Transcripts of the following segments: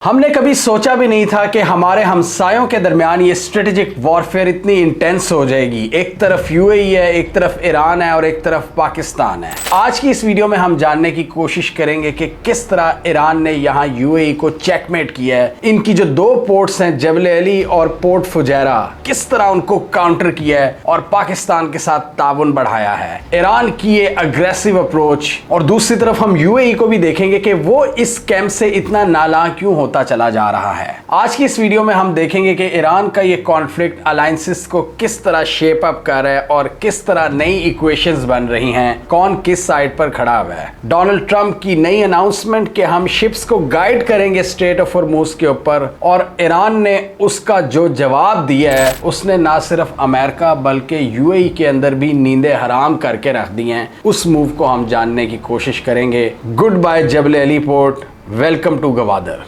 हमने कभी सोचा भी नहीं था कि हमारे हमसायों के दरमियान ये स्ट्रेटेजिक वॉरफेयर इतनी इंटेंस हो जाएगी। एक तरफ यूएई है, एक तरफ ईरान है और एक तरफ पाकिस्तान है। आज की इस वीडियो में हम जानने की कोशिश करेंगे कि किस तरह ईरान ने यहाँ यूएई को चेकमेट किया है। इनकी जो दो पोर्ट्स हैं जबल अली और पोर्ट फुजैरा, किस तरह उनको काउंटर किया है और पाकिस्तान के साथ ताउन बढ़ाया है। ईरान की ये अग्रेसिव अप्रोच और दूसरी तरफ हम यूएई को भी देखेंगे कि वो इस कैंप से इतना नाला क्यों होता चला जा रहा है। आज की इस वीडियो में हम देखेंगे कि ईरान का ये कॉन्फ्लिक्ट अलायंसेस को किस तरह शेप अप कर रहा है और किस तरह नई इक्वेशंस बन रही हैं, कौन किस साइड पर खड़ा हुआ है। डोनाल्ड ट्रंप की नई अनाउंसमेंट कि हम शिप्स को गाइड करेंगे स्ट्रेट ऑफ हॉर्मुज के ऊपर, और ईरान ने उसका जो जवाब दिया है उसने ना सिर्फ अमेरिका बल्कि यूएई के अंदर भी नींदें हराम करके रख दी हैं। उस मूव को हम जानने की कोशिश करेंगे। Good bye Jebel Ali port, welcome to Gwadar.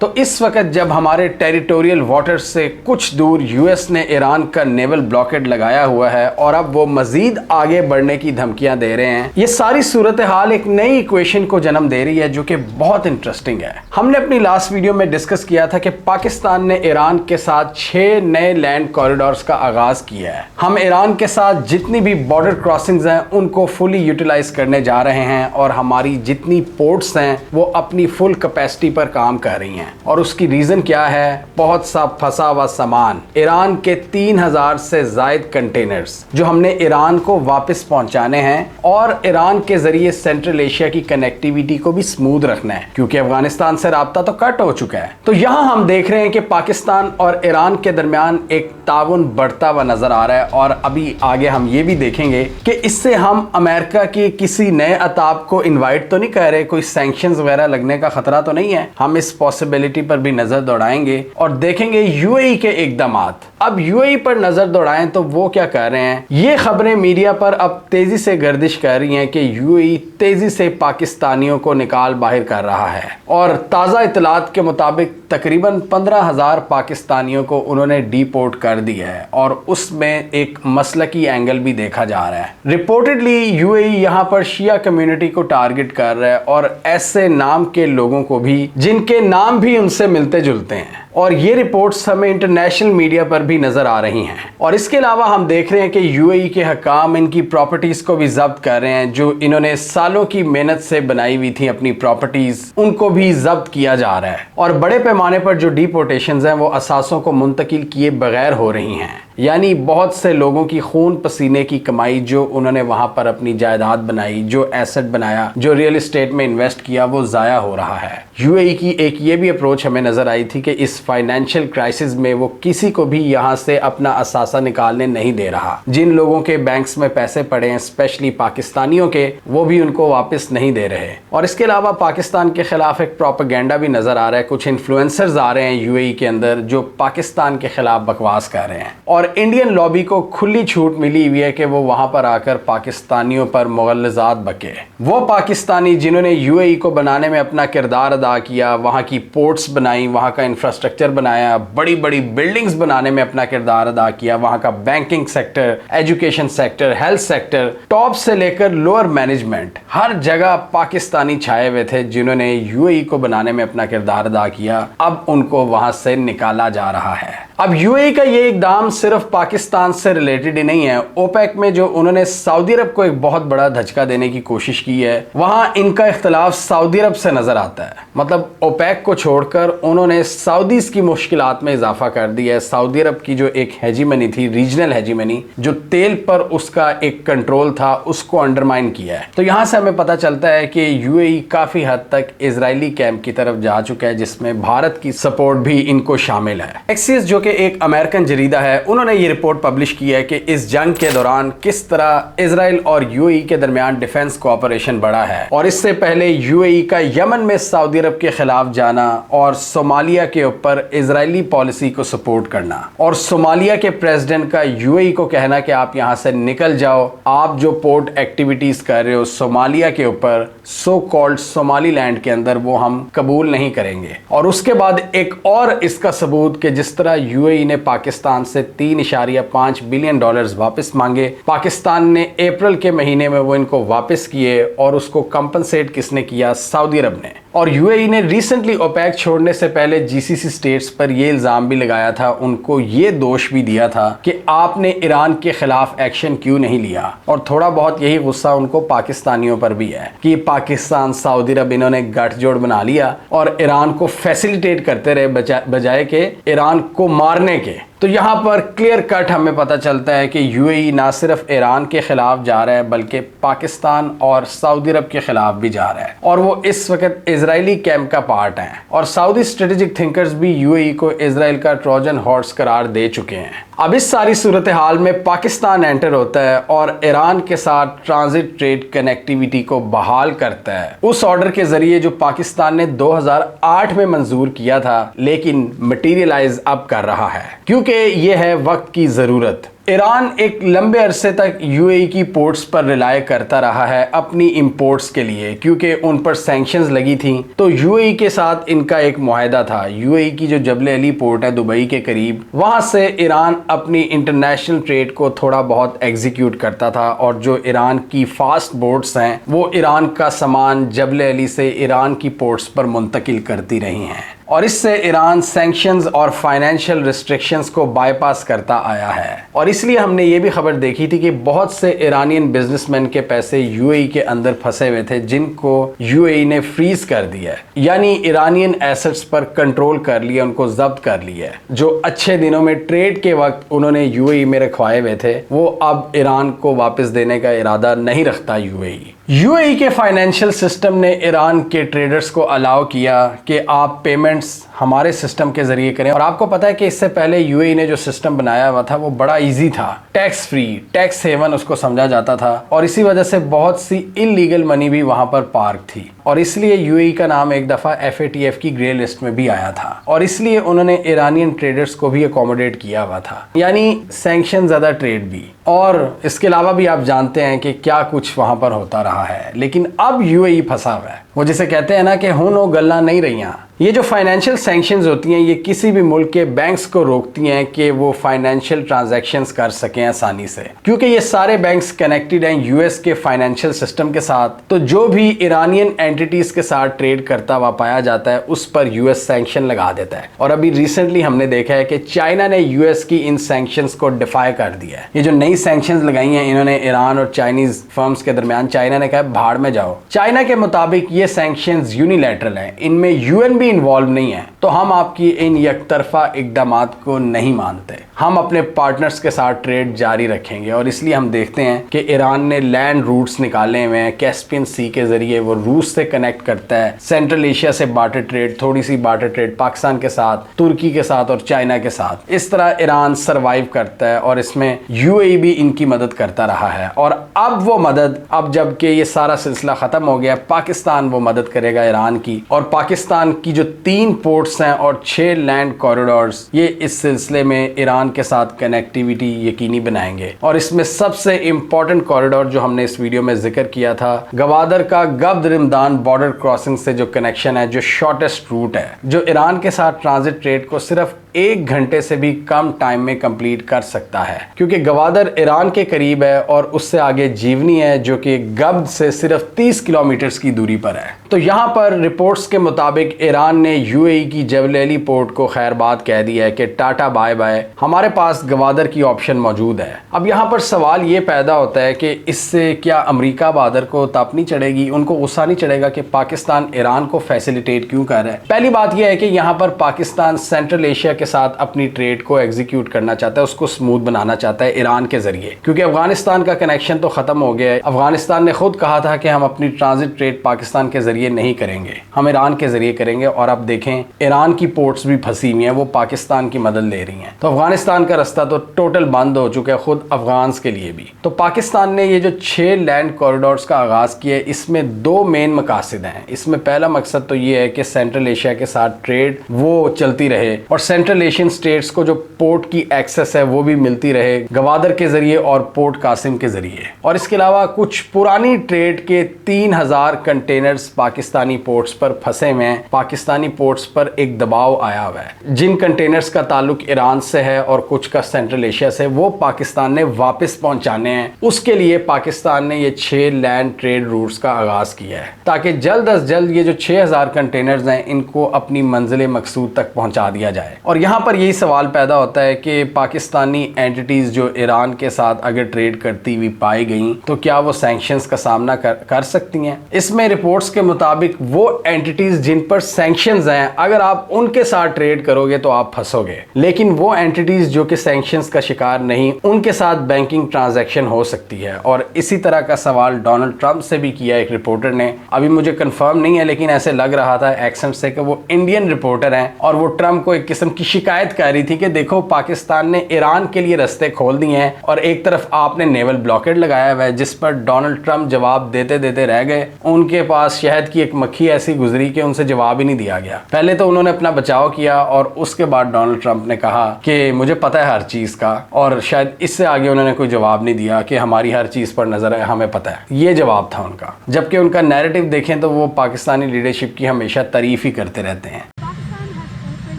तो इस वक्त जब हमारे टेरिटोरियल वाटर से कुछ दूर यूएस ने ईरान का नेवल ब्लॉकेड लगाया हुआ है और अब वो मजीद आगे बढ़ने की धमकियां दे रहे हैं, ये सारी सूरत हाल एक नई इक्वेशन को जन्म दे रही है जो कि बहुत इंटरेस्टिंग है। हमने अपनी लास्ट वीडियो में डिस्कस किया था कि पाकिस्तान ने ईरान के साथ 6 नए लैंड कॉरिडोर्स का आगाज किया है। हम ईरान के साथ जितनी भी बॉर्डर क्रॉसिंग्स हैं उनको फुली यूटिलाइज करने जा रहे हैं और हमारी जितनी पोर्ट्स हैं वो अपनी फुल कैपेसिटी पर काम कर रही हैं। और उसकी रीजन क्या है? बहुत सा फंसा हुआ सामान, ईरान के 3000 से ज्यादा कंटेनर्स जो हमने ईरान को वापस पहुंचाने हैं और ईरान के जरिए सेंट्रल एशिया की कनेक्टिविटी को भी स्मूथ रखना है, क्योंकि अफगानिस्तान से राब्ता तो कट हो चुका है। तो यहां हम देख रहे हैं कि पाकिस्तान और ईरान के दरमियान एक ताउन बढ़ता हुआ नजर आ रहा है। और अभी आगे हम ये भी देखेंगे कि इससे हम अमेरिका की किसी नए अताब को इन्वाइट तो नहीं कर रहे, कोई सैंक्शंस वगैरह लगने का खतरा तो नहीं है। हम इस पॉसिबिलिटी पर भी नजर दौड़ाएंगे और देखेंगे यूएई के इकदामात। अब यूएई पर नजर दौड़ाएं तो वो क्या कर रहे हैं। ये खबरें मीडिया पर अब तेजी से गर्दिश कर रही हैं कि यूएई तेजी से पाकिस्तानियों को निकाल बाहर कर रहा है और ताज़ा इतलात के मुताबिक तकरीबन 15,000 पाकिस्तानियों को उन्होंने डिपोर्ट कर दिया है और उसमें एक मसलकी एंगल भी देखा जा रहा है। रिपोर्टेडली यूएई यहाँ पर शिया कम्युनिटी को टारगेट कर रहा है और ऐसे नाम के लोगों को भी जिनके नाम भी उनसे मिलते जुलते हैं, और ये रिपोर्ट्स हमें इंटरनेशनल मीडिया पर भी नजर आ रही हैं। और इसके अलावा हम देख रहे हैं कि यूएई के हकाम इनकी प्रॉपर्टीज को भी जब्त कर रहे हैं। जो इन्होंने सालों की मेहनत से बनाई हुई थी अपनी प्रॉपर्टीज, उनको भी जब्त किया जा रहा है। और बड़े पैमाने पर जो डिपोर्टेशंस हैं वो असासों को मुंतकिल किए बगैर हो रही हैं, यानी बहुत से लोगों की खून पसीने की कमाई जो उन्होंने वहां पर अपनी जायदाद बनाई, जो एसेट बनाया, जो रियल एस्टेट में इन्वेस्ट किया, वो जाया हो रहा है। यूएई की एक ये भी अप्रोच हमें नजर आई थी कि इस फाइनेंशियल क्राइसिस में वो किसी को भी यहां से अपना असासा निकालने नहीं दे रहा। जिन लोगों के बैंक्स में पैसे पड़े हैं, स्पेशली पाकिस्तानियों के, वो भी उनको वापस नहीं दे रहे। और इसके अलावा पाकिस्तान के खिलाफ एक प्रोपेगेंडा भी नजर आ रहा है। कुछ इन्फ्लुएंसर्स आ रहे हैं यूएई के अंदर जो पाकिस्तान के खिलाफ बकवास कर रहे हैं और इंडियन लॉबी को खुली छूट मिली हुई है कि वो वहां पर आकर पाकिस्तानियों पर मुगल्लज़ात बके। वो पाकिस्तानी जिन्होंने यूएई को बनाने में अपना किरदार अदा किया, वहां की पोर्ट्स बनाई, वहां का इंफ्रास्ट्रक्चर बनाया, बड़ी बड़ी बिल्डिंग्स बनाने में अपना किरदार अदा किया, वहां का banking sector, education sector, health sector, top से लेकर लोअर मैनेजमेंट, हर जगह पाकिस्तानी छाए हुए थे जिन्होंने यूएई को बनाने में अपना किरदार अदा किया। अब उनको वहां से निकाला जा रहा है। अब यूएई का ये इकदाम सिर्फ पाकिस्तान से रिलेटेड ही नहीं है। ओपेक में जो उन्होंने सऊदी अरब को एक बहुत बड़ा धचका देने की कोशिश की है, वहां इनका इख्तलाफ सऊदी अरब से नजर आता है। मतलब ओपेक को छोड़कर उन्होंने सऊदीज की मुश्किलात में इजाफा कर दिया है। सऊदी अरब की जो एक हेजीमनी थी, रीजनल हेजीमनी, जो तेल पर उसका एक कंट्रोल था, उसको अंडरमाइन किया है। तो यहां से हमें पता चलता है कि यूएई काफी हद तक इजरायली कैंप की तरफ जा चुका है, जिसमें भारत की सपोर्ट भी इनको शामिल है। एक्सिस जो कि एक अमेरिकन जरीदा है, उन्होंने ये रिपोर्ट पब्लिश की है कि इस जंग के दौरान किस तरह इजराइल और यूएई के दरमियान डिफेंस कोऑपरेशन बढ़ा है। और इससे पहले यूएई का यमन में सऊदी अरब के खिलाफ जाना और सोमालिया के ऊपर इजरायली पॉलिसी को सपोर्ट करना, और सोमालिया के प्रेसिडेंट का यूएई को कहना कि आप यहां से निकल जाओ, आप जो पोर्ट एक्टिविटीज कर रहे हो सोमालिया के ऊपर, सो कॉल्ड सोमालीलैंड के अंदर, वो हम कबूल नहीं करेंगे। और उसके बाद एक और इसका सबूत कि जिस तरह यूएई ने पाकिस्तान से $3.5 बिलियन वापस मांगे। पाकिस्तान ने अप्रैल के महीने में वो इनको वापस किए और उसको कंपनसेट किसने किया? सऊदी अरब ने। और यूएई ने रिसेंटली ओपेक छोड़ने से पहले जीसीसी स्टेट्स पर यह इल्जाम भी लगाया था, उनको ये दोष भी दिया था कि आपने ईरान के खिलाफ एक्शन क्यों नहीं लिया। और थोड़ा बहुत यही गुस्सा उनको पाकिस्तानियों पर भी है कि पाकिस्तान, सऊदी अरब इन्होंने गठजोड़ बना लिया और ईरान को फैसिलिटेट करते रहे बजाय के ईरान को मारने के। तो यहाँ पर क्लियर कट हमें पता चलता है कि यूएई ना सिर्फ ईरान के खिलाफ जा रहा है बल्कि पाकिस्तान और सऊदी अरब के खिलाफ भी जा रहा है, और वो इस वक्त इजरायली कैंप का पार्ट है। और सऊदी स्ट्रेटेजिक थिंकर्स भी यूएई को इजराइल का ट्रोजन हॉर्स करार दे चुके हैं। अब इस सारी सूरत हाल में पाकिस्तान एंटर होता है और ईरान के साथ ट्रांजिट ट्रेड कनेक्टिविटी को बहाल करता है उस ऑर्डर के जरिए जो पाकिस्तान ने 2008 में मंजूर किया था, लेकिन मटीरियलाइज अब कर रहा है क्योंकि यह है वक्त की जरूरत। ईरान एक लंबे अरसे तक यूएई की पोर्ट्स पर रिलाय करता रहा है अपनी इंपोर्ट्स के लिए, क्योंकि उन पर सैंक्शंस लगी थी। तो यूएई के साथ इनका एक मुआहदा था। यूएई की जो जबल अली पोर्ट है दुबई के करीब, वहां से ईरान अपनी इंटरनेशनल ट्रेड को थोड़ा बहुत एग्जीक्यूट करता था, और जो ईरान की फास्ट बोट्स हैं वो ईरान का सामान जबल अली से ईरान की पोर्ट्स पर मुंतकिल करती रही हैं, और इससे ईरान सैंक्शंस और फाइनेंशियल रिस्ट्रिक्शंस को बाईपास करता आया है। और इसलिए हमने ये भी खबर देखी थी कि बहुत से ईरानियन बिजनेसमैन के पैसे यूएई के अंदर फंसे हुए थे, जिनको यूएई ने फ्रीज कर दिया है, यानी ईरानियन एसेट्स पर कंट्रोल कर लिया, उनको जब्त कर लिया है। जो अच्छे दिनों में ट्रेड के वक्त उन्होंने यूएई में रखवाए हुए थे, वो अब ईरान को वापस देने का इरादा नहीं रखता यूएई। यूएई के फाइनेंशियल सिस्टम ने ईरान के ट्रेडर्स को अलाउ किया कि आप पेमेंट्स हमारे सिस्टम के जरिए करें। और आपको पता है कि इससे पहले यूएई ने जो सिस्टम बनाया हुआ था वो बड़ा इजी था, टैक्स फ्री, टैक्स हेवन उसको समझा जाता था, और इसी वजह से बहुत सी इलीगल मनी भी वहां पर पार्क थी, और इसलिए यूएई का नाम एक दफा एफएटीएफ की ग्रे लिस्ट में भी आया था, और इसलिए उन्होंने ईरानियन ट्रेडर्स को भी अकोमोडेट किया हुआ था, यानी सैंक्शन ज्यादा ट्रेड भी। और इसके अलावा भी आप जानते हैं कि क्या कुछ वहां पर होता रहा है। लेकिन अब यूएई फंसा हुआ है, वो जिसे कहते हैं ना कि हुनो गल्ला नहीं रही। ये जो फाइनेंशियल सैंक्शंस होती हैं, ये किसी भी मुल्क के बैंक्स को रोकती हैं कि वो फाइनेंशियल ट्रांजैक्शंस कर सकें आसानी से, क्योंकि ये सारे बैंक्स कनेक्टेड हैं यूएस के फाइनेंशियल सिस्टम के साथ। तो जो भी ईरानियन एंटिटीज के साथ ट्रेड करता हुआ पाया जाता है उस पर यूएस सैंक्शन लगा देता है। और अभी रिसेंटली हमने देखा है कि चाइना ने यूएस की इन सैंक्शंस को डिफाई कर दिया है। ये जो नई सैंक्शंस लगाई हैं इन्होंने ईरान और चाइनीज फर्म्स के दरमियान, चाइना ने कहा भाड़ में जाओ। चाइना के मुताबिक ये सैंक्शंस यूनिलैटरल हैं, इनमें यूएन भी इन्वॉल्व नहीं है, तो हम आपकी इन यकतरफा इकदामात को नहीं मानते, हम अपने पार्टनर्स के साथ ट्रेड जारी रखेंगे। और इसलिए हम देखते हैं कि ईरान ने लैंड रूट्स निकाले हुए हैं, कैस्पियन सी के जरिए वो रूस से कनेक्ट करता है, सेंट्रल एशिया से बार्टर ट्रेड, थोड़ी सी बार्टर ट्रेड पाकिस्तान के साथ, तुर्की के साथ और चाइना के साथ। इस तरह ईरान सर्वाइव करता है और इसमें यूएई भी इनकी मदद करता रहा है। और अब वो मदद, अब जबकि ये सारा सिलसिला खत्म हो गया, पाकिस्तान वो मदद करेगा ईरान की, और पाकिस्तान की जो 3 पोर्ट्स हैं और 6 लैंड कॉरिडोर्स, ये इस सिलसिले में ईरान के साथ कनेक्टिविटी यकीनी बनाएंगे। और इसमें सबसे इंपॉर्टेंट कॉरिडोर जो हमने इस वीडियो में जिक्र किया था, गवादर का गब्द रिमदान बॉर्डर क्रॉसिंग से जो कनेक्शन है, जो शॉर्टेस्ट रूट है, जो ईरान के साथ ट्रांजिट ट्रेड को सिर्फ 1 घंटे से भी कम टाइम में कंप्लीट कर सकता है, क्योंकि गवादर ईरान के करीब है और उससे आगे जीवनी है जो कि गब्द से सिर्फ 30 किलोमीटर की दूरी पर है। तो यहाँ पर रिपोर्ट्स के मुताबिक ईरान ने यूएई की जबल अली पोर्ट को खैरबाद कह दिया है कि टाटा बाय बाय, हमारे पास गवादर की ऑप्शन मौजूद है। अब यहाँ पर सवाल ये पैदा होता है कि इससे क्या अमेरिका बहादुर को ताप नहीं चढ़ेगी, उनको गुस्सा नहीं चढ़ेगा कि पाकिस्तान ईरान को फैसिलिटेट क्यों कर रहा है? पहली बात यह है कि यहाँ पर पाकिस्तान सेंट्रल एशिया के साथ अपनी ट्रेड को एग्जीक्यूट करना चाहता है, उसको स्मूथ बनाना चाहता है ईरान के जरिए, क्योंकि अफगानिस्तान का कनेक्शन तो खत्म हो गया है। अफगानिस्तान ने खुद कहा था कि हम अपनी ट्रांजिट ट्रेड पाकिस्तान के जरिए नहीं करेंगे, हम ईरान के जरिए करेंगे। और अब देखें ईरान की पोर्ट्स भी फंसी हुई हैं, वो पाकिस्तान की मदद ले रही हैं। तो अफगानिस्तान का रास्ता तो टोटल बंद हो चुका है खुद अफगान के लिए भी। तो पाकिस्तान ने ये जो 6 लैंड कॉरिडोर्स का आगाज किया है, इसमें 2 मेन मकासद हैं। इसमें पहला मकसद तो ये है कि सेंट्रल एशिया के साथ ट्रेड वो चलती रहे, और सेंट्रल सेंट्रल एशियन स्टेट्स को जो पोर्ट की एक्सेस है वो भी मिलती रहे गवादर के जरिए और पोर्ट कासिम के जरिए। और इसके अलावा कुछ पुरानी ट्रेड के 3000 कंटेनर्स पाकिस्तानी पोर्ट्स पर फंसे हुए हैं। पाकिस्तानी पोर्ट्स पर एक दबाव आया हुआ है। जिन कंटेनर्स का ताल्लुक ईरान से है और कुछ का सेंट्रल एशिया से, वो पाकिस्तान ने वापस पहुंचाने हैं। उसके लिए पाकिस्तान ने ये 6 लैंड ट्रेड रूट्स का आगाज किया है ताकि जल्द अज जल्द ये जो 6000 कंटेनर्स हैं इनको अपनी मंजिल मकसूद तक पहुंचा दिया जाए। और यहाँ पर यही सवाल पैदा होता है कि पाकिस्तानी एंटिटीज जो ईरान के साथ अगर ट्रेड करती हुई पाई गई तो क्या वो सैंक्शंस का सामना कर सकती हैं? इसमें रिपोर्ट्स के मुताबिक वो एंटिटीज जिन पर सैंक्शंस हैं, अगर आप उनके साथ ट्रेड करोगे तो आप फंसोगे, लेकिन वो एंटिटीज जो कि सैंक्शंस का शिकार नहीं, उनके साथ बैंकिंग ट्रांजैक्शन हो सकती है। और इसी तरह का सवाल डोनाल्ड ट्रंप से भी किया एक रिपोर्टर ने। अभी मुझे कंफर्म नहीं है लेकिन ऐसे लग रहा था एक्सेंट से कि वो इंडियन रिपोर्टर हैं और वो ट्रंप को एक किस्म की शिकायत कर रही थी कि देखो पाकिस्तान ने ईरान के लिए रास्ते खोल दिए हैं और एक तरफ आपने नेवल ब्लॉकेड लगाया हुआ है, जिस पर डोनाल्ड ट्रंप जवाब देते देते रह गए। उनके पास शहद की एक मक्खी ऐसी गुजरी कि उनसे जवाब ही नहीं दिया गया। पहले तो उन्होंने अपना बचाव किया और उसके बाद डोनाल्ड ट्रंप ने कहा कि मुझे पता है हर चीज का, और शायद इससे आगे उन्होंने कोई जवाब नहीं दिया कि हमारी हर चीज पर नजर है, हमें पता है। ये जवाब था उनका। जबकि उनका नैरेटिव देखें तो वो पाकिस्तानी लीडरशिप की हमेशा तारीफ ही करते रहते हैं।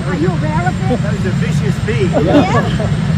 Are you aware of it? That is a vicious bee. Yeah.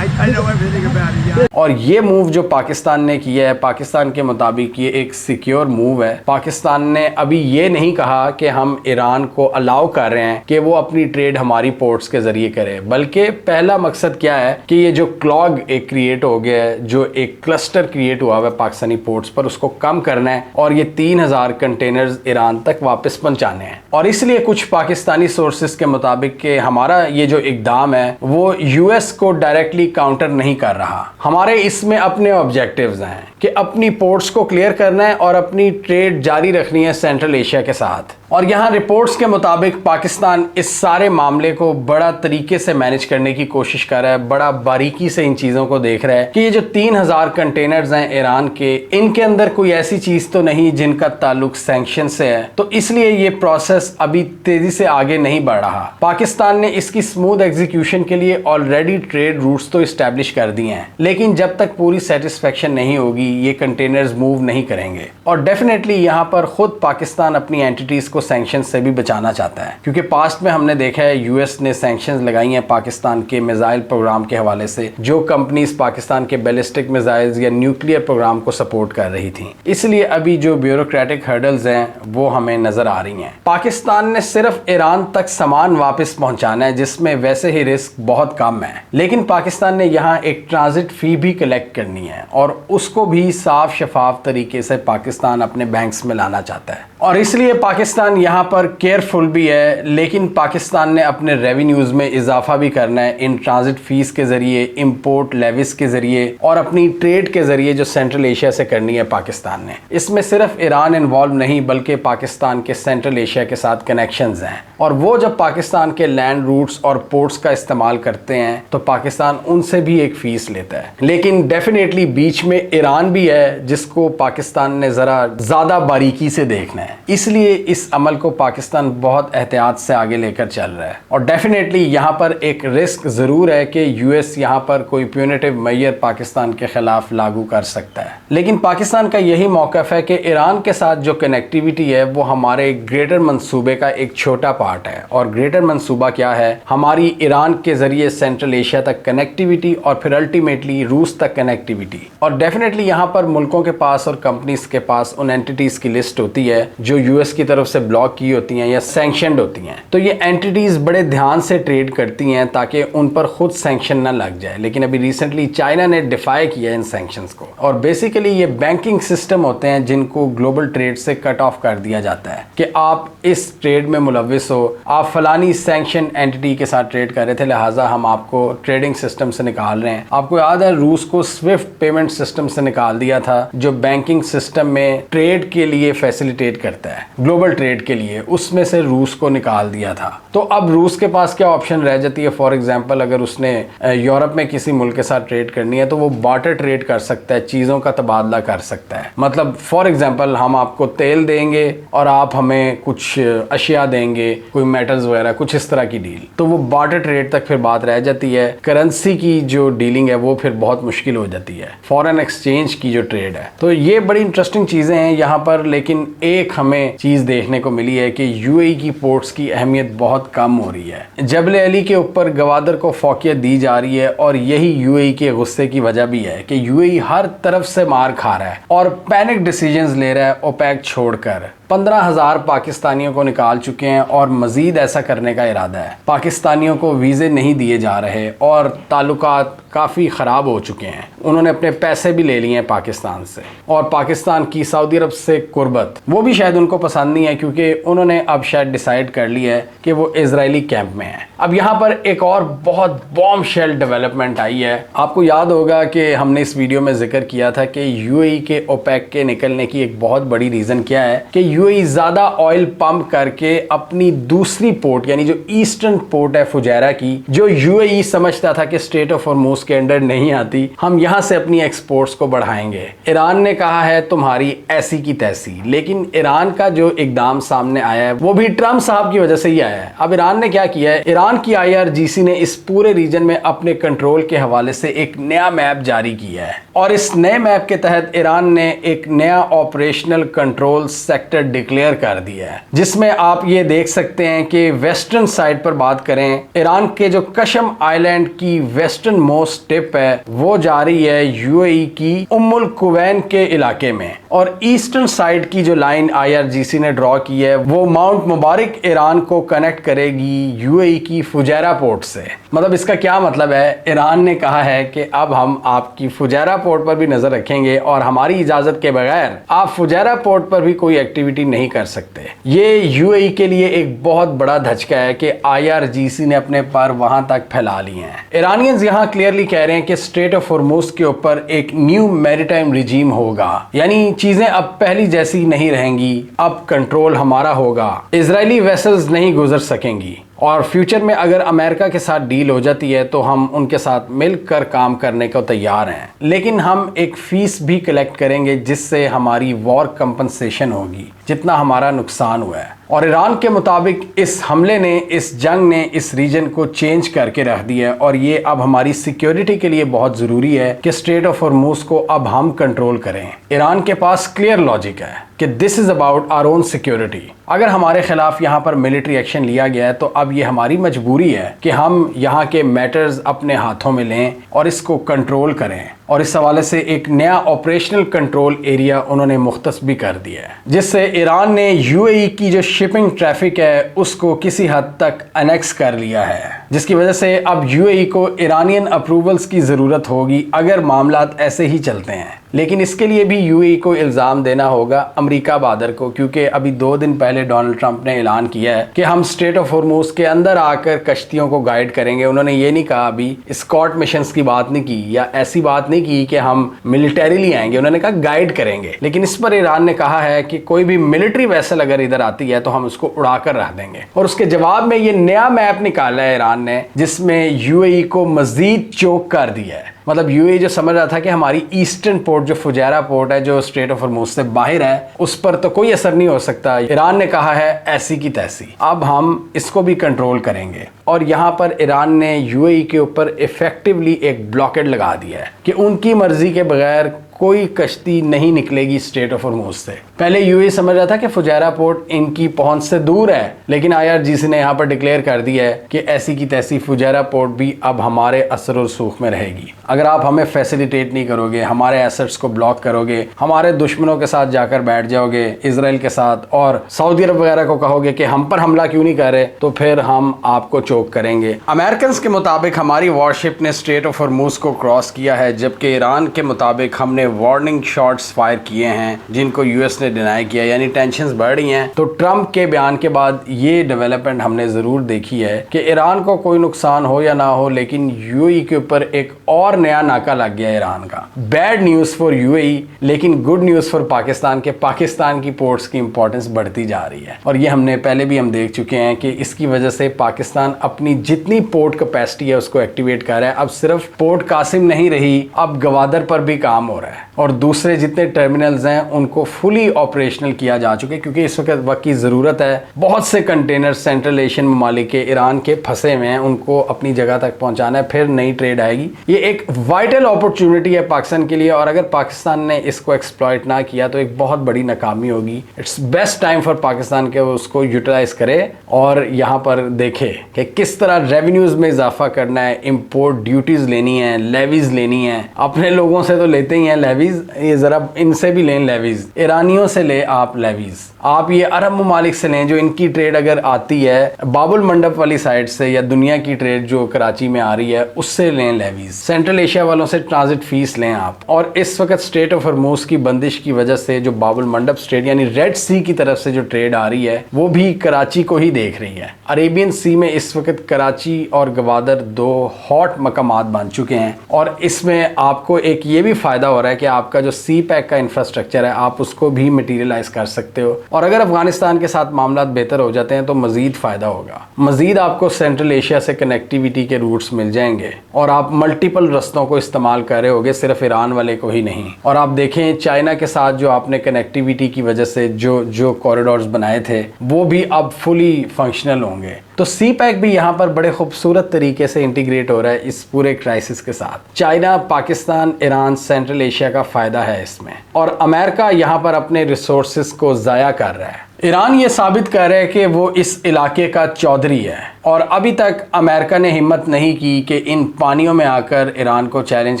I know everything about it, yeah. और ये मूव जो पाकिस्तान ने किया है, पाकिस्तान के मुताबिक ये एक सिक्योर मूव है। पाकिस्तान ने अभी ये नहीं कहा कि हम ईरान को अलाउ कर रहे हैं कि वो अपनी ट्रेड हमारी पोर्ट्स के जरिए करे, बल्कि पहला मकसद क्या है कि ये जो क्लॉग एक क्रिएट हो गया है, जो एक क्लस्टर क्रिएट हुआ है पाकिस्तानी पोर्ट्स पर, उसको कम करना है और ये 3000 कंटेनर्स ईरान तक वापस पहुंचाने हैं। और इसलिए कुछ पाकिस्तानी सोर्सेस के मुताबिक कि हमारा ये जो इकदाम है वो यूएस को डायरेक्टली काउंटर नहीं कर रहा। हमारे इसमें अपने ऑब्जेक्टिव्स हैं कि अपनी पोर्ट्स को क्लियर करना है और अपनी ट्रेड जारी रखनी है सेंट्रल एशिया के साथ। और यहाँ रिपोर्ट्स के मुताबिक पाकिस्तान इस सारे मामले को बड़ा तरीके से मैनेज करने की कोशिश कर रहा है, बड़ा बारीकी से इन चीज़ों को देख रहा है कि ये जो 3000 कंटेनर्स हैं ईरान के, इनके अंदर कोई ऐसी चीज़ तो नहीं जिनका ताल्लुक सैंक्शन से है, तो इसलिए ये प्रोसेस अभी तेज़ी से आगे नहीं बढ़ रहा। पाकिस्तान ने इसकी स्मूथ एग्जीक्यूशन के लिए ऑलरेडी ट्रेड रूट्स तो इस्टेब्लिश कर दिए हैं, लेकिन जब तक पूरी सेटिस्फेक्शन नहीं होगी ये कंटेनर्स मूव नहीं करेंगे। और डेफिनेटली यहाँ पर खुद पाकिस्तान अपनी एंटिटीज़ को सैंक्शन से भी बचाना चाहता है, क्योंकि पास्ट में हमने देखा है यूएस ने सैंक्शंस लगाई हैं पाकिस्तान के मिसाइल प्रोग्राम के हवाले से, जो कंपनीज पाकिस्तान के बैलिस्टिक मिसाइल्स या न्यूक्लियर प्रोग्राम को सपोर्ट कर रही थी। इसलिए अभी जो ब्यूरोक्रेटिक हर्डल्स हैं वो हमें नजर आ रही हैं। पाकिस्तान ने सिर्फ ईरान तक सामान वापस पहुंचाना है, जिसमें वैसे ही रिस्क बहुत कम है, लेकिन पाकिस्तान ने यहाँ एक ट्रांजिट फी भी कलेक्ट करनी है और उसको भी साफ शफाफ तरीके से पाकिस्तान अपने बैंक्स में लाना चाहता है। और इसलिए पाकिस्तान यहाँ पर केयरफुल भी है, लेकिन पाकिस्तान ने अपने रेवेन्यूज़ में इजाफा भी करना है इन ट्रांजिट फीस के ज़रिए, इंपोर्ट लेविस के ज़रिए और अपनी ट्रेड के ज़रिए जो सेंट्रल एशिया से करनी है पाकिस्तान ने। इसमें सिर्फ ईरान इन्वॉल्व नहीं बल्कि पाकिस्तान के सेंट्रल एशिया के साथ कनेक्शंस हैं, और वो जब पाकिस्तान के लैंड रूट्स और पोर्ट्स का इस्तेमाल करते हैं तो पाकिस्तान उनसे भी एक फ़ीस लेता है। लेकिन डेफिनेटली बीच में ईरान भी है जिसको पाकिस्तान ने ज़रा ज़्यादा बारीकी से देखना है, इसलिए इस अमल को पाकिस्तान बहुत एहतियात से आगे लेकर चल रहा है। और डेफिनेटली यहाँ पर एक रिस्क ज़रूर है कि यूएस यहाँ पर कोई प्यूनिटिव मेजर पाकिस्तान के खिलाफ लागू कर सकता है, लेकिन पाकिस्तान का यही मौक़िफ़ है कि ईरान के साथ जो कनेक्टिविटी है वो हमारे ग्रेटर मंसूबे का एक छोटा पार्ट है। और ग्रेटर मंसूबा क्या है? हमारी ईरान के ज़रिए सेंट्रल एशिया तक कनेक्टिविटी और फिर अल्टीमेटली रूस तक कनेक्टिविटी। और डेफिनेटली यहाँ पर मुल्कों के पास और कंपनीज के पास उन एंटिटीज़ की लिस्ट होती है जो यूएस की तरफ से ब्लॉक की होती हैं या सैंक्शनड होती हैं। तो ये एंटिटीज़ बड़े ध्यान से ट्रेड करती हैं ताकि उन पर खुद सैंक्शन ना लग जाए। लेकिन अभी रिसेंटली चाइना ने डिफाई किया इन सैंक्शंस को, और बेसिकली ये बैंकिंग सिस्टम होते हैं जिनको ग्लोबल ट्रेड से कट ऑफ कर दिया जाता है कि आप इस ट्रेड में मुलविस हो, आप फलानी सैंक्शन एंटिटी के साथ ट्रेड कर रहे थे, लिहाजा हम आपको ट्रेडिंग सिस्टम से निकाल रहे हैं। आपको याद है रूस को स्विफ्ट पेमेंट सिस्टम से निकाल दिया था, जो बैंकिंग सिस्टम में ट्रेड के लिए फैसिलिटेट करता है, ग्लोबल ट्रेड ट्रेड के लिए, उसमें से रूस को निकाल दिया था। तो अब रूस के पास क्या ऑप्शन रह जाती है? फॉर एग्जांपल अगर उसने यूरोप में किसी मुल्क के साथ ट्रेड करनी है तो वो बार्टर ट्रेड कर सकता है, चीज़ों का तबादला कर सकता है। मतलब फॉर एग्जांपल हम आपको तेल देंगे और आप हमें कुछ अशिया देंगे, कोई मेटल्स वगैरह, कुछ इस तरह की डील। तो वो बार्टर ट्रेड तक फिर बात रह जाती है। करेंसी की जो डीलिंग है वो फिर बहुत मुश्किल हो जाती है, फॉरेन एक्सचेंज की जो ट्रेड है। तो ये बड़ी इंटरेस्टिंग चीज़ें हैं यहाँ पर। लेकिन एक हमें चीज़ देखने को मिली है कि यूएई की पोर्ट्स की अहमियत बहुत कम हो रही है। जबल अली के ऊपर गवादर को फौकियत दी जा रही है और यही यूएई के गुस्से की वजह भी है कि यूएई हर तरफ से मार खा रहा है और पैनिक डिसीजंस ले रहा है ओपेक छोड़कर। 15,000 पाकिस्तानियों को निकाल चुके हैं और मजीद ऐसा करने का इरादा है। पाकिस्तानियों को वीज़े नहीं दिए जा रहे और ताल्लुकात काफ़ी ख़राब हो चुके हैं। उन्होंने अपने पैसे भी ले लिए हैं पाकिस्तान से, और पाकिस्तान की सऊदी अरब से कुर्बत वो भी शायद उनको पसंद नहीं है, क्योंकि उन्होंने अब शायद डिसाइड कर लिया है कि वो इजरायली कैंप में है। अब यहाँ पर एक और बहुत बॉम्ब शेल डेवलपमेंट आई है। आपको याद होगा कि हमने इस वीडियो में जिक्र किया था कि यूएई के ओपेक के निकलने की एक बहुत बड़ी रीज़न क्या है कि यूएई ज़्यादा ऑयल पंप करके अपनी दूसरी पोर्ट, यानी जो ईस्टर्न पोर्ट है फुजैरा की, जो यूएई समझता था कि स्ट्रेट ऑफ हॉर्मुज़ के अंडर नहीं आती, हम यहां से अपनी एक्सपोर्ट्स को बढ़ाएंगे। ईरान ने कहा है तुम्हारी ऐसी की तैसी, लेकिन ईरान का जो इकदाम सामने आया है वो भी ट्रम्प साहब की वजह से ही आया है। अब ईरान ने क्या किया है? ईरान की आईआरजीसी ने इस पूरे रीजन में अपने कंट्रोल के हवाले से एक नया मैप जारी किया है, और इस नए मैप के तहत ईरान ने एक नया ऑपरेशनल कंट्रोल सेक्टर डिक्लेयर कर दिया है, जिसमें आप ये देख सकते हैं कि वेस्टर्न साइड पर बात करें, ईरान के जो कशम आइलैंड की वेस्टर्न मोस्ट टिप है वो जा रही है यूएई की उम्मुल कुवैन के इलाके में, और ईस्टर्न साइड की जो लाइन आईआरजीसी ने ड्रॉ की है वो माउंट मुबारक ईरान को कनेक्ट करेगी यूएई की फुजैरा पोर्ट से। मतलब इसका क्या मतलब है? ईरान ने कहा है कि अब हम आपकी फुजैरा पोर्ट पर भी नजर रखेंगे और हमारी इजाजत के बगैर आप फुजैरा पोर्ट पर भी कोई एक्टिविटी नहीं कर सकते। ये यूएई के लिए एक बहुत बड़ा धचका है कि आईआरजीसी ने अपने पर वहां तक फैला लिए हैं। ईरानियंस यहां क्लियरली कह रहे हैं कि स्ट्रेट ऑफ हॉर्मुज़ के ऊपर एक न्यू मैरीटाइम रिजीम होगा, यानी चीजें अब पहली जैसी नहीं रहेंगी, अब कंट्रोल हमारा होगा, इजरायली वेसल्स नहीं गुजर सकेंगी, और फ्यूचर में अगर अमेरिका के साथ डील हो जाती है तो हम उनके साथ मिलकर काम करने को तैयार हैं। लेकिन हम एक फीस भी कलेक्ट करेंगे जिससे हमारी वॉर कंपनसेशन होगी, जितना हमारा नुकसान हुआ है। और ईरान के मुताबिक इस हमले ने, इस जंग ने इस रीजन को चेंज करके रख दिया है, और ये अब हमारी सिक्योरिटी के लिए बहुत ज़रूरी है कि स्ट्रेट ऑफ हॉर्मुज़ को अब हम कंट्रोल करें। ईरान के पास क्लियर लॉजिक है कि this is about our own security. अगर हमारे खिलाफ यहाँ पर मिलिट्री एक्शन लिया गया है तो अब ये हमारी मजबूरी है कि हम यहाँ के मैटर्स अपने हाथों में लें और इसको कंट्रोल करें, और इस हवाले से एक नया ऑपरेशनल कंट्रोल एरिया उन्होंने मुख्तस भी कर दिया है, जिससे ईरान ने यूएई की जो शिपिंग ट्रैफिक है उसको किसी हद तक अनेक्स कर लिया है, जिसकी वजह से अब यूएई को ईरानियन अप्रूवल्स की ज़रूरत होगी अगर मामलात ऐसे ही चलते हैं। लेकिन इसके लिए भी यूएई को इल्ज़ाम देना होगा अमेरिका बादर को, क्योंकि अभी 2 दिन पहले डोनाल्ड ट्रंप ने ऐलान किया है कि हम स्ट्रेट ऑफ हॉर्मुज़ के अंदर आकर कश्तियों को गाइड करेंगे। उन्होंने ये नहीं कहा, अभी स्कॉट मिशंस की बात नहीं की या ऐसी बात नहीं की कि हम मिलिटरीली आएंगे, उन्होंने कहा गाइड करेंगे। लेकिन इस पर ईरान ने कहा है कि कोई भी मिलिट्री वेसल अगर इधर आती है तो हम उसको उड़ाकर रख देंगे, और उसके जवाब में ये नया मैप निकाला है ईरान ने, जिसमें यूएई को मजीद चोक कर दिया है। मतलब यूएई जो समझ रहा था कि हमारी ईस्टर्न पोर्ट जो फुजैरा पोर्ट है जो स्ट्रेट ऑफ हॉर्मुज़ से बाहर है उस पर तो कोई असर नहीं हो सकता, ईरान ने कहा है ऐसी की तैसी, अब हम इसको भी कंट्रोल करेंगे। और यहाँ पर ईरान ने यूएई के ऊपर इफेक्टिवली एक ब्लॉकेड लगा दिया है कि उनकी मर्जी के बगैर कोई कश्ती नहीं निकलेगी स्ट्रेट ऑफ हॉर्मुज़ से। पहले यूएई समझ रहा था कि फुजैरा पोर्ट इनकी पहुंच से दूर है, लेकिन आईआरजीसी ने यहाँ पर डिक्लेयर कर दिया है कि ऐसी की तैसी फुजैरा पोर्ट भी अब हमारे असर और सूख में रहेगी। अगर आप हमें फैसिलिटेट नहीं करोगे, हमारे एसेट्स को ब्लॉक करोगे, हमारे दुश्मनों के साथ जाकर बैठ जाओगे इजराइल के साथ, और सऊदी अरब वगैरह को कहोगे कि हम पर हमला क्यों नहीं कर रहे, तो फिर हम आपको चोक करेंगे। अमेरिकन के मुताबिक हमारी वॉरशिप ने स्ट्रेट ऑफ हॉर्मुज़ को क्रॉस किया है, जबकि ईरान के मुताबिक हमने वार्निंग शॉट्स फायर किए हैं जिनको यूएस ने डिनाई किया, यानी टेंशंस बढ़ रही हैं। तो ट्रंप के बयान के बाद ये डेवलपमेंट हमने ज़रूर देखी है कि ईरान को कोई नुकसान हो या ना हो, लेकिन यूएई के ऊपर एक और नया नाका लग गया ईरान का। बैड न्यूज़ फॉर यूएई लेकिन गुड न्यूज़ फॉर पाकिस्तान के पाकिस्तान की पोर्ट्स की इंपॉर्टेंस बढ़ती जा रही है। और ये हमने पहले भी हम देख चुके हैं कि इसकी वजह से पाकिस्तान अपनी जितनी पोर्ट कैपेसिटी है उसको एक्टिवेट कर रहा है। अब सिर्फ पोर्ट कासिम नहीं रही, अब गवादर पर भी काम हो रहा है और दूसरे जितने टर्मिनल्स हैं उनको फुली ऑपरेशनल किया जा चुके हैं, क्योंकि इस वक्त की ज़रूरत है। बहुत से कंटेनर सेंट्रल एशियन ममालिक के ईरान के फंसे हुए हैं, उनको अपनी जगह तक पहुंचाना है, फिर नई ट्रेड आएगी। ये एक वाइटल अपॉर्चुनिटी है पाकिस्तान के लिए और अगर पाकिस्तान ने इसको एक्सप्लॉइट ना किया तो एक बहुत बड़ी नाकामी होगी। It's best time for Pakistan के उसको यूटिलाइज करे और यहाँ पर देखे कि किस तरह रेवेन्यूज में इजाफा करना है, इंपोर्ट ड्यूटीज लेनी है, लेवीज लेनी है। अपने लोगों से तो लेते ही हैं लेवीज, ये जरा इनसे भी लें लेवीज, ईरानियों से ले आप लेवीज, आप ये अरब ममालिक से लें जो इनकी ट्रेड अगर आती है बाबुल मंडप वाली साइड से या दुनिया की ट्रेड जो कराची में आ रही है उससे लें लेवीज। सेंट्रल एशिया वालों से ट्रांजिट फीस लें आप। और इस वक्त स्ट्रेट ऑफ हॉर्मूज की बंदिश की वजह से जो बाबुल मंडप स्ट्रेट यानी रेड सी की तरफ से जो ट्रेड आ रही है वो भी कराची को ही देख रही है। अरेबियन सी में इस वक्त कराची और गवादर दो हॉट मकामात बन चुके हैं और इसमें आपको एक ये भी फायदा हो रहा है कि आपका जो सी पैक का इंफ्रास्ट्रक्चर है आप उसको भी मटीरियलाइज कर सकते हो और अगर अफगानिस्तान के साथ मामला बेहतर हो जाते हैं तो मजीद फायदा होगा। मजीद आपको सेंट्रल एशिया से कनेक्टिविटी के रूट्स मिल जाएंगे और आप मल्टीपल रस्तों को इस्तेमाल कर रहे होगे, सिर्फ ईरान वाले को ही नहीं। और आप देखें चाइना के साथ जो आपने कनेक्टिविटी की वजह से जो कॉरिडोर्स बनाए थे वो भी अब फुली फंक्शनल होंगे। तो सी पैक भी यहाँ पर बड़े खूबसूरत तरीके से इंटीग्रेट हो रहा है इस पूरे क्राइसिस के साथ। China, Pakistan, Iran, central Asia का फायदा है इसमें और अमेरिका यहाँ पर अपने रिसोर्सेज को ज़ाया कर रहा है। ईरान ये साबित कर रहा है कि वो इस इलाके का चौधरी है और अभी तक अमेरिका ने हिम्मत नहीं की कि इन पानियों में आकर ईरान को चैलेंज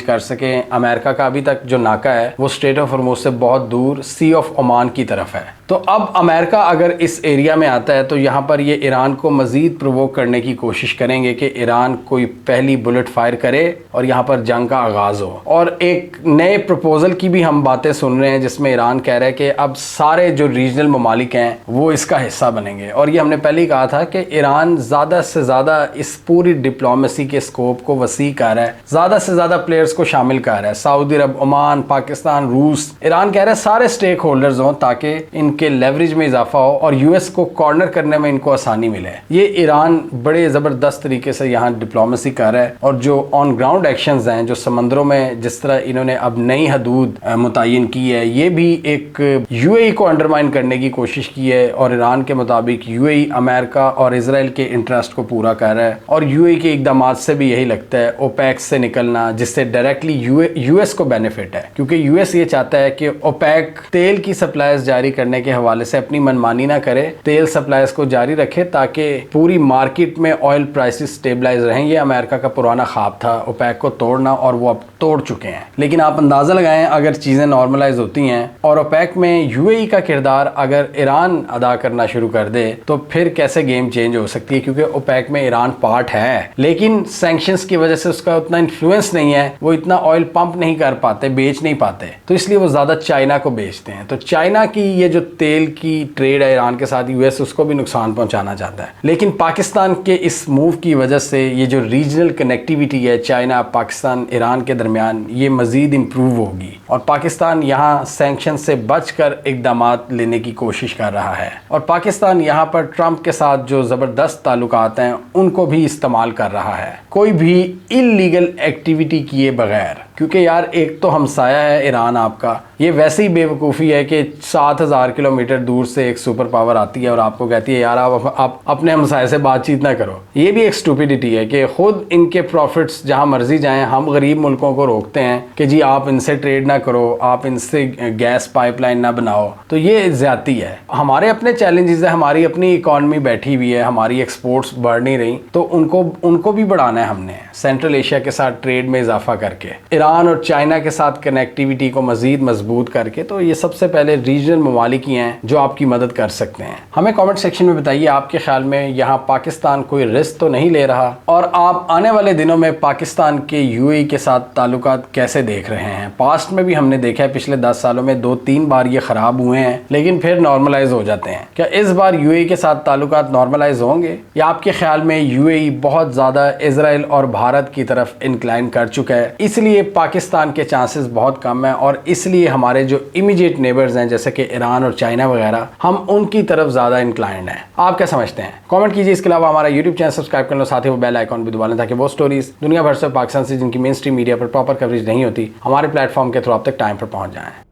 कर सके। अमेरिका का अभी तक जो नाका है वो स्ट्रेट ऑफ हॉर्मूज से बहुत दूर सी ऑफ ओमान की तरफ है। तो अब अमेरिका अगर इस एरिया में आता है तो यहाँ पर ये ईरान को मजीद प्रोवोक करने की कोशिश करेंगे कि ईरान कोई पहली बुलेट फायर करे और यहाँ पर जंग का आगाज हो। और एक नए प्रपोजल की भी हम बातें सुन रहे हैं जिसमें ईरान कह रहा है कि अब सारे जो रीजनल ममालिक हैं वो इसका हिस्सा बनेंगे। और ये हमने पहले ही कहा था कि ईरान ज़्यादा से ज़्यादा इस पूरी डिप्लोमेसी के स्कोप को वसी कर रहा है, ज़्यादा से ज़्यादा प्लेयर्स को शामिल कर रहा है। सऊदी अरब, ओमान, पाकिस्तान, रूस, ईरान कह रहा है सारे स्टेक होल्डर्स हों ताकि इनके लेवरेज में इजाफा हो और यूएस को कॉर्नर करने में इनको आसानी मिले। ये ईरान बड़े ज़बरदस्त तरीके से यहाँ डिप्लोमेसी कर रहा है और जो ऑन ग्राउंड एक्शंस हैं, जो समंदरों में जिस तरह इन्होंने अब नई हदूद मुतय्यन की है, ये भी एक यूएई को अंडरमाइन करने की कोशिश की है। और ईरान के मुताबिक यूएई अमेरिका और इजराइल के इंटरेस्ट को पूरा कर रहा है और यूएई के इकदाम से भी यही लगता है ओपेक से निकलना, जिससे डायरेक्टली यूएस को बेनिफिट है, क्योंकि यूएस ये चाहता है कि ओपेक तेल की सप्लाईज जारी करने के हवाले से अपनी मनमानी ना करे, तेल सप्लाईज को जारी रखे ताकि पूरी मार्केट में ऑयल प्राइसेस स्टेबलाइज रहें। ये अमेरिका का पुराना ख्वाब था ओपेक को तोड़ना और वो अब तोड़ चुके हैं। लेकिन आप अंदाजा लगाएं अगर चीजें नॉर्मलाइज होती हैं और ओपेक में यूएई का किरदार अगर ईरान अदा करना शुरू कर दे तो फिर कैसे गेम चेंज हो सकती है, क्योंकि ओपेक में ईरान पार्ट है लेकिन सैंक्शंस की वजह से उसका उतना इन्फ्लुएंस नहीं है, वो इतना ऑयल पंप नहीं कर पाते, बेच नहीं पाते, तो इसलिए वो ज्यादा चाइना को बेचते हैं। तो चाइना की ये जो तेल की ट्रेड है ईरान के साथ, यूएस उसको भी नुकसान पहुंचाना चाहता है। लेकिन पाकिस्तान के इस मूव की वजह से ये जो रीजनल कनेक्टिविटी है चाइना, पाकिस्तान, ईरान के दरमियान, ये मजीद इंप्रूव होगी और पाकिस्तान यहाँ सैंक्शन से बचकर इकदाम लेने की कोशिश कर रहा है। और पाकिस्तान यहाँ पर ट्रंप के साथ जो ज़बरदस्त ताल्लुकात हैं उनको भी इस्तेमाल कर रहा है, कोई भी इल्लीगल एक्टिविटी किए बगैर। क्योंकि यार एक तो हमसाया है ईरान आपका, ये वैसे ही बेवकूफ़ी है कि 7000 किलोमीटर दूर से एक सुपर पावर आती है और आपको कहती है यार आप अपने हमसाये से बातचीत ना करो। ये भी एक स्टूपिडिटी है कि खुद इनके प्रॉफिट्स जहाँ मर्जी जाएं, हम गरीब मुल्कों को रोकते हैं कि जी आप इनसे ट्रेड ना करो, आप इनसे गैस पाइपलाइन ना बनाओ। तो ये ज़्यादती है। हमारे अपने चैलेंजेस है, हमारी अपनी इकॉनमी बैठी हुई है, हमारी एक्सपोर्ट्स बढ़ नहीं रही, तो उनको भी बढ़ाना है हमने सेंट्रल एशिया के साथ ट्रेड में इजाफा करके, ईरान और चाइना के साथ कनेक्टिविटी को मजीद मजबूत करके। तो ये सबसे पहले रीजनल ममालिक ही हैं जो आपकी मदद कर सकते हैं। हमें कमेंट सेक्शन में बताइए आपके ख्याल में यहाँ पाकिस्तान कोई रिस्क तो नहीं ले रहा और आप आने वाले दिनों में पाकिस्तान के यूएई के साथ ताल्लुकात कैसे देख रहे हैं। पास्ट में भी हमने देखा है पिछले 10 सालों में 2-3 बार ये ख़राब हुए हैं लेकिन फिर नॉर्मलाइज हो जाते हैं। क्या इस बार यूएई के साथ ताल्लुकात नॉर्मलाइज होंगे या आपके ख्याल में यूएई बहुत ज़्यादा इजराइल और भारत की तरफ इंक्लाइन कर चुका है, इसलिए पाकिस्तान के चांसेस बहुत कम है और इसलिए हमारे जो इमीडिएट नेबर्स हैं जैसे कि ईरान और चाइना वगैरह, हम उनकी तरफ ज़्यादा इंक्लाइंड हैं। आप क्या समझते हैं? कमेंट कीजिए। इसके अलावा हमारा यूट्यूब चैनल सब्सक्राइब कर लो, साथ ही वो बेल आइकॉन भी दबा लें ताकि वो स्टोरीज दुनिया भर से पाकिस्तान से जिनकी मेन स्ट्रीम मीडिया पर प्रॉपर कवरेज नहीं होती, हमारे प्लेटफॉर्म के थ्रू आप तक टाइम पर पहुंच जाएं।